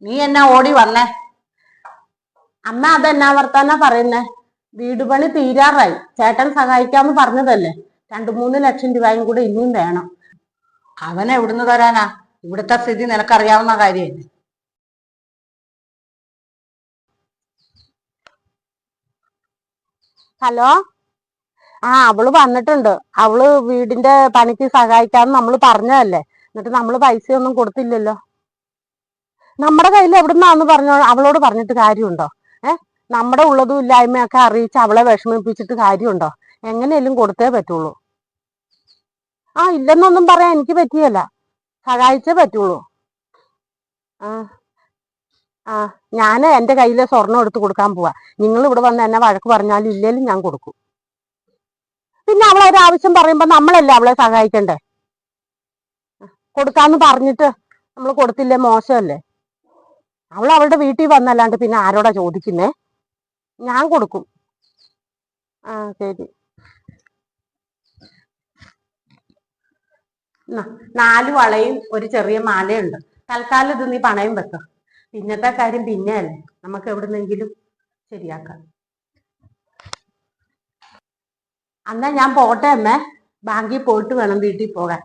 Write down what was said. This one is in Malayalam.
നീ എന്നാ ഓടി വന്നേ? അമ്മ അതെന്നാ വർത്താനാ പറയുന്നേ? വീട് പണി തീരാറായി, ചേട്ടൻ സഹായിക്കാന്ന് പറഞ്ഞതല്ലേ. 2-3 ലക്ഷം രൂപയും കൂടെ ഇനിയും വേണം. അവനെ എവിടുന്ന് തരാനാ? ഇവിടുത്തെ സ്ഥിതി നിനക്കറിയാവുന്ന കാര്യമല്ലേ. ഹലോ, അവള് വന്നിട്ടുണ്ട്. അവള് വീടിന്റെ പണിക്ക് സഹായിക്കാന്ന് നമ്മള് പറഞ്ഞതല്ലേ. എന്നിട്ട് നമ്മള് പൈസയൊന്നും കൊടുത്തില്ലല്ലോ. നമ്മുടെ കയ്യിൽ എവിടുന്നാന്ന് പറഞ്ഞോ, അവളോട് പറഞ്ഞിട്ട് കാര്യമുണ്ടോ? നമ്മുടെ ഉള്ളതും ഇല്ലായ്മയൊക്കെ അറിയിച്ച് അവളെ വിഷമിപ്പിച്ചിട്ട് കാര്യമുണ്ടോ? എങ്ങനെയെങ്കിലും കൊടുത്തേ പറ്റുള്ളൂ. ഇല്ലെന്നൊന്നും പറയാൻ എനിക്ക് പറ്റിയല്ല, സഹായിച്ചേ പറ്റുള്ളൂ. ആ ഞാൻ എന്റെ കയ്യിലെ സ്വർണം എടുത്ത് കൊടുക്കാൻ പോവാ. നിങ്ങൾ ഇവിടെ വന്ന് എന്നെ വഴക്ക് പറഞ്ഞാലും ഇല്ലേലും ഞാൻ കൊടുക്കും. പിന്നെ അവളൊരാവശ്യം പറയുമ്പോ നമ്മളല്ലേ അവളെ സഹായിക്കണ്ടേ? കൊടുക്കാന്ന് പറഞ്ഞിട്ട് നമ്മൾ കൊടുത്തില്ലേ മോശമല്ലേ? അവൾ അവളുടെ വീട്ടിൽ വന്നല്ലാണ്ട് പിന്നെ ആരോടാ ചോദിക്കുന്നേ? ഞാൻ കൊടുക്കും. ശരി. 4 വളയും ഒരു ചെറിയ മാലയുണ്ട്. തൽക്കാലം ഇത് നീ പണയം വെക്ക. പിന്നത്തെ കാര്യം പിന്നെയല്ലേ, നമുക്ക് എവിടുന്നെങ്കിലും ശരിയാക്കാം. എന്നാ ഞാൻ പോട്ടെ അമ്മേ. ബാങ്കിൽ പോയിട്ട് വേണം വീട്ടിൽ പോകാൻ.